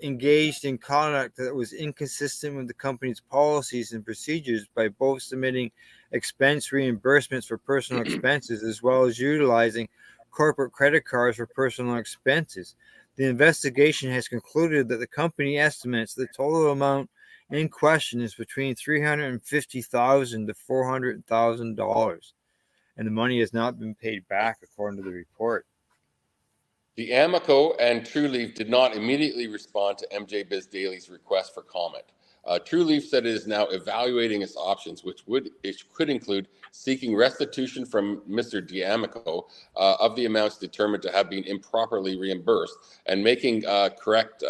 engaged in conduct that was inconsistent with the company's policies and procedures by both submitting expense reimbursements for personal expenses as well as utilizing corporate credit cards for personal expenses. The investigation has concluded that the company estimates the total amount in question is between $350,000 to $400,000, and the money has not been paid back, according to the report. The Amico and TrueLeaf did not immediately respond to MJ Biz Daily's request for comment. TrueLeaf said it is now evaluating its options, which could include seeking restitution from Mr. D'Amico of the amounts determined to have been improperly reimbursed and making correct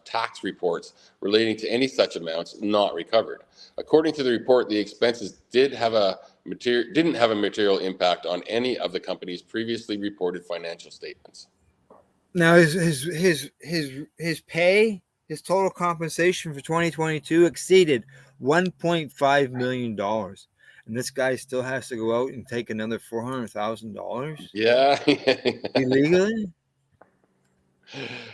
tax reports relating to any such amounts not recovered. According to the report, the expenses didn't have a material impact on any of the company's previously reported financial statements. Now, his pay, his total compensation for 2022 exceeded $1.5 million, and this guy still has to go out and take another $400,000. Yeah, illegally.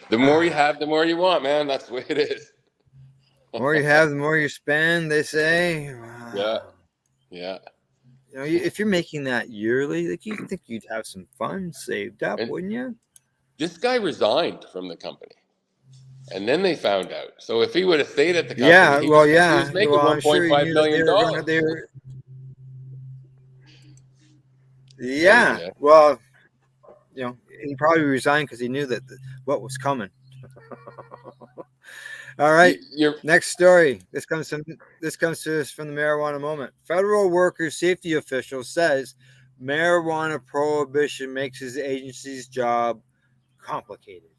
The more you have, the more you want, man. That's the way it is. The more you have, the more you spend, they say. Yeah, yeah. You know, if you're making that yearly, like, you think you'd have some funds saved up, wouldn't you? This guy resigned from the company, and then they found out. So if he would have stayed at the company, he was making $1.5 million. Yeah. Well, you know, he probably resigned because he knew that what was coming. All right. Next story. This comes to us from the Marijuana Moment. Federal worker safety official says marijuana prohibition makes his agency's job complicated.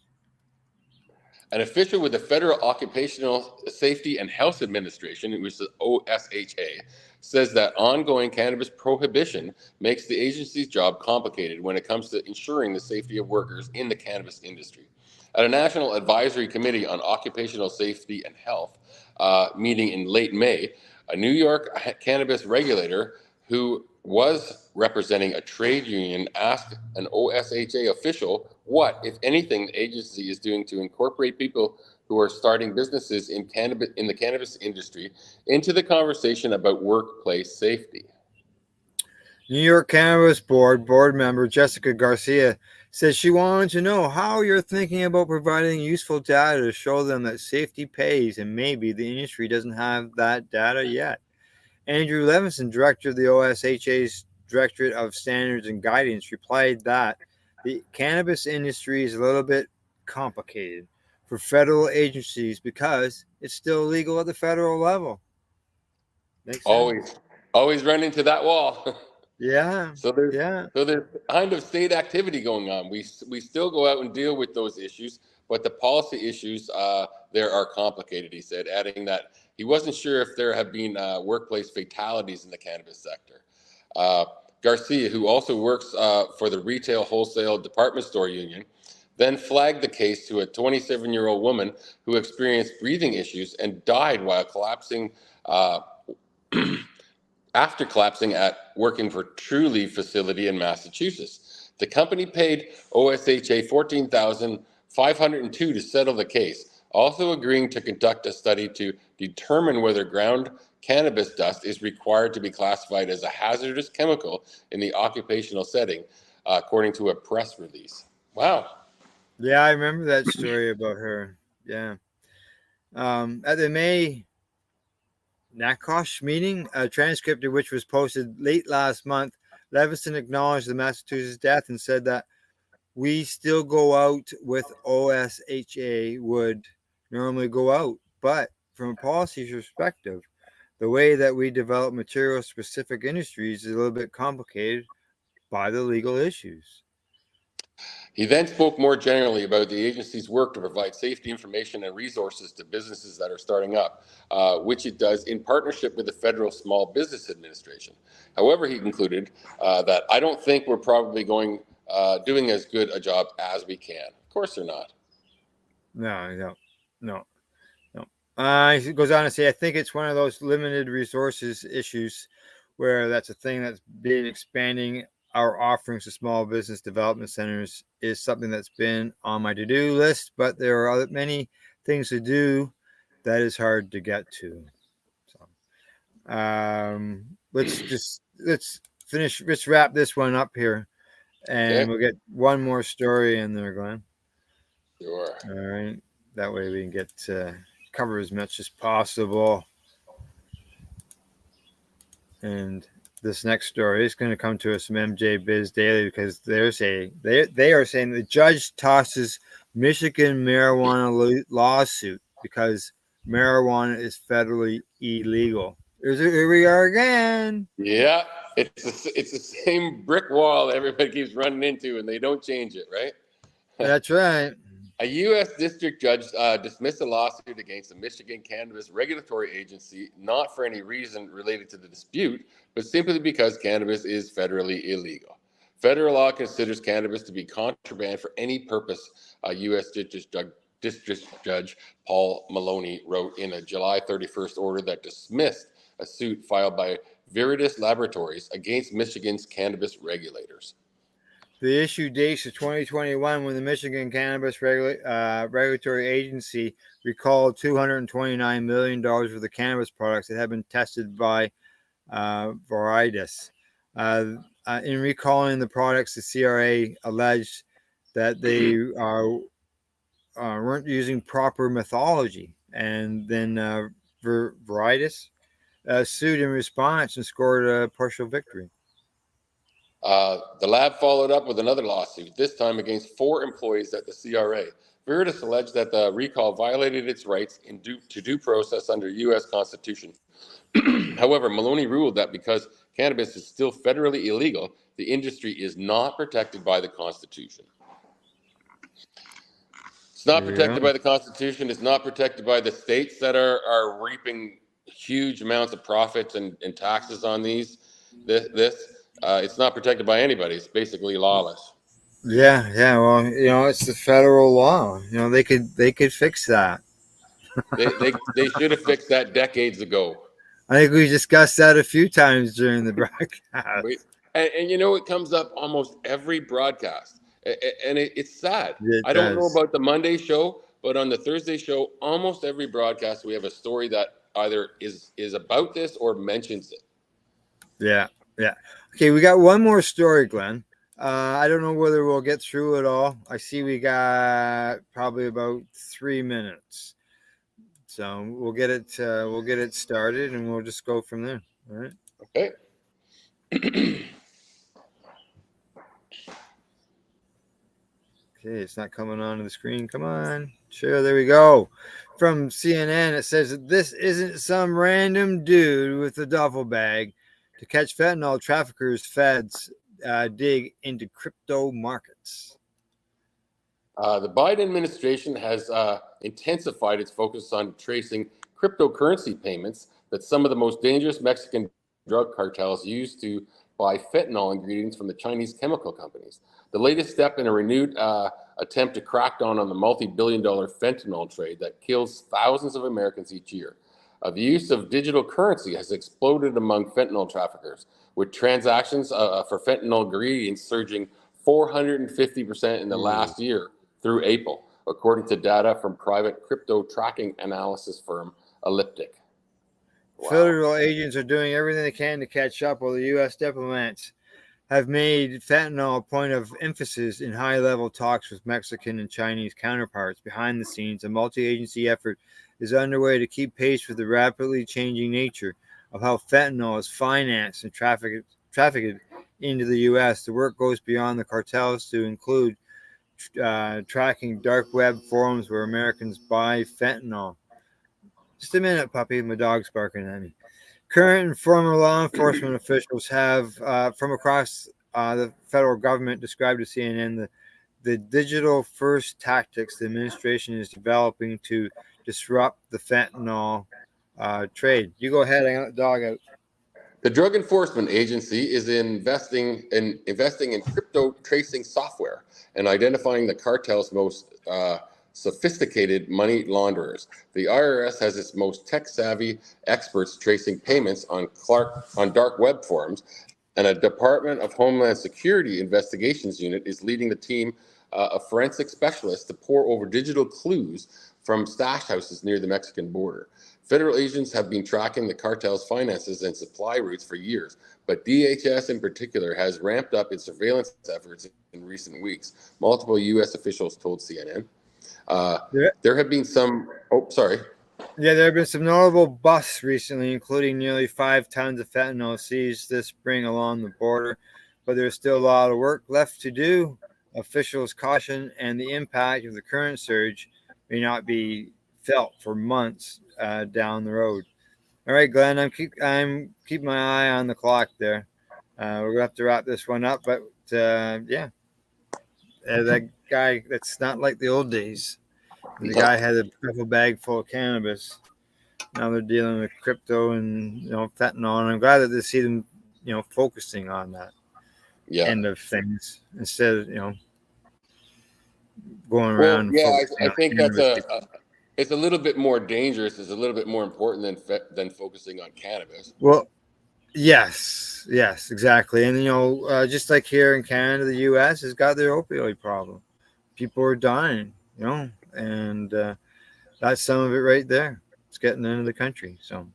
An official with the Federal Occupational Safety and Health Administration, which is the OSHA, says that ongoing cannabis prohibition makes the agency's job complicated when it comes to ensuring the safety of workers in the cannabis industry. At a National Advisory Committee on Occupational Safety and Health meeting in late May, a New York cannabis regulator who was representing a trade union asked an OSHA official what, if anything, the agency is doing to incorporate people who are starting businesses in the cannabis industry into the conversation about workplace safety. New York Cannabis Board member Jessica Garcia says she wanted to know how you're thinking about providing useful data to show them that safety pays, and maybe the industry doesn't have that data yet. Andrew Levinson, director of the OSHA's Directorate of Standards and Guidance, replied that the cannabis industry is a little bit complicated for federal agencies because it's still legal at the federal level. Always run into that wall. Yeah. So there's kind of state activity going on. We still go out and deal with those issues, but the policy issues there are complicated, he said, adding that he wasn't sure if there have been workplace fatalities in the cannabis sector. Garcia, who also works for the Retail Wholesale Department Store Union, then flagged the case to a 27-year-old woman who experienced breathing issues and died while collapsing after collapsing at working for TrueLeaf facility in Massachusetts. The company paid OSHA $14,502 to settle the case, also agreeing to conduct a study to determine whether ground cannabis dust is required to be classified as a hazardous chemical in the occupational setting, according to a press release. Wow. Yeah, I remember that story about her. Yeah. At the May NACOSH meeting, a transcript of which was posted late last month, Levinson acknowledged the Massachusetts death and said that we still go out with OSHA would normally go out, but from a policy perspective, the way that we develop material specific industries is a little bit complicated by the legal issues. He then spoke more generally about the agency's work to provide safety information and resources to businesses that are starting up, which it does in partnership with the Federal Small Business Administration. However, he concluded that I don't think we're probably doing as good a job as we can. Of course they're not. No. He goes on to say, I think it's one of those limited resources issues where that's a thing that's been expanding our offerings to small business development centers is something that's been on my to-do list, but there are many things to do that is hard to get to. So let's wrap this one up here, and we'll get one more story in there, Glenn. Sure. All right. That way we can get cover as much as possible. And this next story is going to come to us from MJ Biz Daily because they are saying the judge tosses Michigan marijuana lawsuit because marijuana is federally illegal. Here we are again. Yeah, it's the same brick wall everybody keeps running into, and they don't change it, right? That's right. A U.S. district judge dismissed a lawsuit against the Michigan Cannabis Regulatory Agency, not for any reason related to the dispute, but simply because cannabis is federally illegal. Federal law considers cannabis to be contraband for any purpose, U.S. District Judge Paul Maloney wrote in a July 31st order that dismissed a suit filed by Veritas Laboratories against Michigan's cannabis regulators. The issue dates to 2021 when the Michigan Cannabis Regulatory Agency recalled $229 million worth of cannabis products that had been tested by Veritas. In recalling the products, the CRA alleged that they weren't using proper methodology, and then Veritas sued in response and scored a partial victory. The lab followed up with another lawsuit, this time against 4 employees at the CRA. Veritas alleged that the recall violated its rights to due process under U.S. Constitution. However, Maloney ruled that because cannabis is still federally illegal, the industry is not protected by the Constitution. It's not protected by the Constitution. It's not protected by the states that are reaping huge amounts of profits and taxes on these. It's not protected by anybody. It's basically lawless. Yeah. Well, it's the federal law. They could fix that. They should have fixed that decades ago. I think we discussed that a few times during the broadcast. And it comes up almost every broadcast, and it's sad. I don't know about the Monday show, but on the Thursday show, almost every broadcast we have a story that either is about this or mentions it. Yeah. Okay, we got one more story, Glenn. I don't know whether we'll get through it all. I see we got probably about 3 minutes, so we'll get it started, and we'll just go from there. All right. Okay. Okay, it's not coming onto the screen. Come on. Sure, there we go. From CNN, it says that this isn't some random dude with a duffel bag. To catch fentanyl traffickers, feds dig into crypto markets. The Biden administration has intensified its focus on tracing cryptocurrency payments that some of the most dangerous Mexican drug cartels use to buy fentanyl ingredients from the Chinese chemical companies. The latest step in a renewed attempt to crack down on the multi-billion-dollar fentanyl trade that kills thousands of Americans each year. The use of digital currency has exploded among fentanyl traffickers, with transactions for fentanyl ingredients surging 450% in the last year through April, according to data from private crypto tracking analysis firm Elliptic. Wow. Federal agents are doing everything they can to catch up, while the U.S. diplomats have made fentanyl a point of emphasis in high-level talks with Mexican and Chinese counterparts. Behind the scenes, a multi-agency effort is underway to keep pace with the rapidly changing nature of how fentanyl is financed and trafficked into the U.S. The work goes beyond the cartels to include tracking dark web forums where Americans buy fentanyl. Just a minute, puppy. My dog's barking at me. Current and former law enforcement officials have, from across the federal government, described to CNN the digital first tactics the administration is developing to disrupt the fentanyl trade. You go ahead, I got the dog out. The Drug Enforcement Agency is investing in crypto tracing software and identifying the cartel's most sophisticated money launderers. The IRS has its most tech-savvy experts tracing payments on dark web forums, and a Department of Homeland Security investigations unit is leading the team of forensic specialists to pore over digital clues from stash houses near the Mexican border. Federal agents have been tracking the cartel's finances and supply routes for years, but DHS in particular has ramped up its surveillance efforts in recent weeks. Multiple U.S. officials told CNN. There have been some. Oh, sorry. Yeah, there have been some notable busts recently, including nearly 5 tons of fentanyl seized this spring along the border, but there's still a lot of work left to do. Officials caution, and the impact of the current surge may not be felt for months down the road. All right, Glenn, I'm keeping my eye on the clock there. We're gonna have to wrap this one up, but yeah, that guy, that's not like the old days. The guy had a duffel bag full of cannabis. Now they're dealing with crypto and fentanyl, and I'm glad that they see them focusing on that end of things instead of going around. Well, yeah, I think that's it's a little bit more dangerous. It's a little bit more important than focusing on cannabis. Well, yes, exactly. And just like here in Canada, the U.S. has got their opioid problem. People are dying, and that's some of it right there. It's getting into the country, so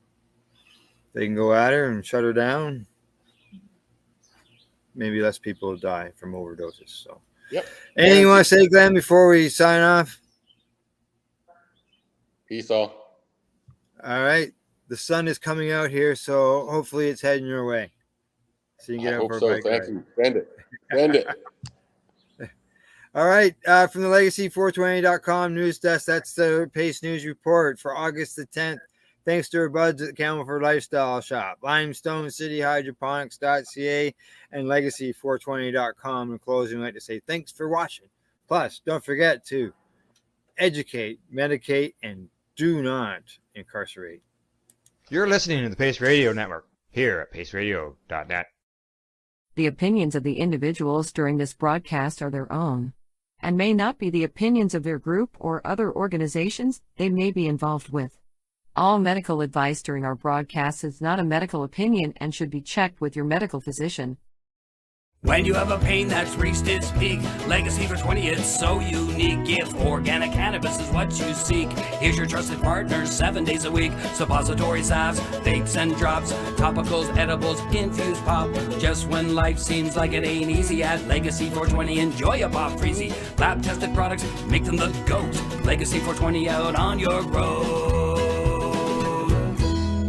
they can go at her and shut her down. Maybe less people will die from overdoses. So, yep. Anything you want to say, Glenn, before we sign off? Peace all. All right. The sun is coming out here, so hopefully it's heading your way. So you can get out for a bike ride. Thank you. Send it. All right. From the Legacy420.com news desk, that's the Pace News Report for August the 10th. Thanks to our buds at Campbellford Lifestyle Shop, Limestone City Hydroponics.ca, and Legacy420.com. In closing, I'd like to say thanks for watching. Plus, don't forget to educate, medicate, and do not incarcerate. You're listening to the Pace Radio Network here at paceradio.net. The opinions of the individuals during this broadcast are their own and may not be the opinions of their group or other organizations they may be involved with. All medical advice during our broadcast is not a medical opinion and should be checked with your medical physician. When you have a pain that's reached its peak, Legacy for 20, it's so unique. If organic cannabis is what you seek, here's your trusted partner 7 days a week. Suppository salves, vapes and drops, topicals, edibles, infused pop. Just when life seems like it ain't easy, at Legacy 420, enjoy a pop freezy. Lab tested products, make them the GOAT. Legacy 420 out on your road.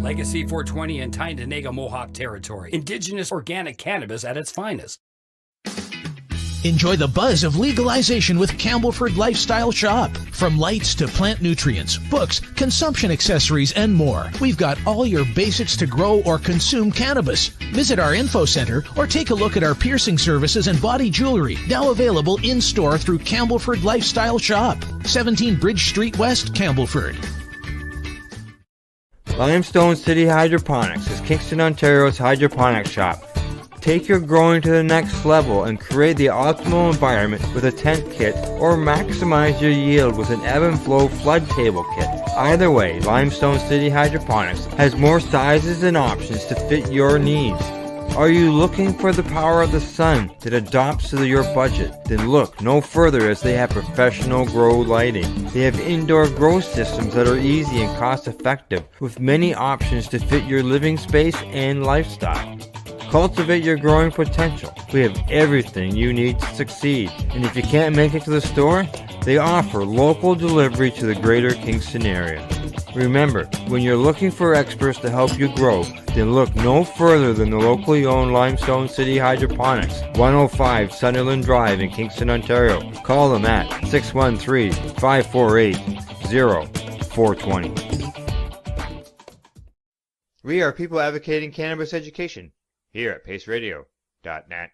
Legacy 420 in Tyndonega Mohawk territory. Indigenous organic cannabis at its finest. Enjoy the buzz of legalization with Campbellford Lifestyle Shop. From lights to plant nutrients, books, consumption accessories, and more, we've got all your basics to grow or consume cannabis. Visit our info center or take a look at our piercing services and body jewelry, now available in-store through Campbellford Lifestyle Shop, 17 Bridge Street West, Campbellford. Limestone City Hydroponics is Kingston, Ontario's hydroponics shop. Take your growing to the next level and create the optimal environment with a tent kit, or maximize your yield with an ebb and flow flood table kit. Either way, Limestone City Hydroponics has more sizes and options to fit your needs. Are you looking for the power of the sun that adapts to your budget? Then look no further, as they have professional grow lighting. They have indoor grow systems that are easy and cost effective, with many options to fit your living space and lifestyle. Cultivate your growing potential. We have everything you need to succeed. And if you can't make it to the store, they offer local delivery to the greater Kingston area. Remember, when you're looking for experts to help you grow, then look no further than the locally owned Limestone City Hydroponics, 105 Sunderland Drive in Kingston, Ontario. Call them at 613-548-0420. We are people advocating cannabis education here at paceradio.net.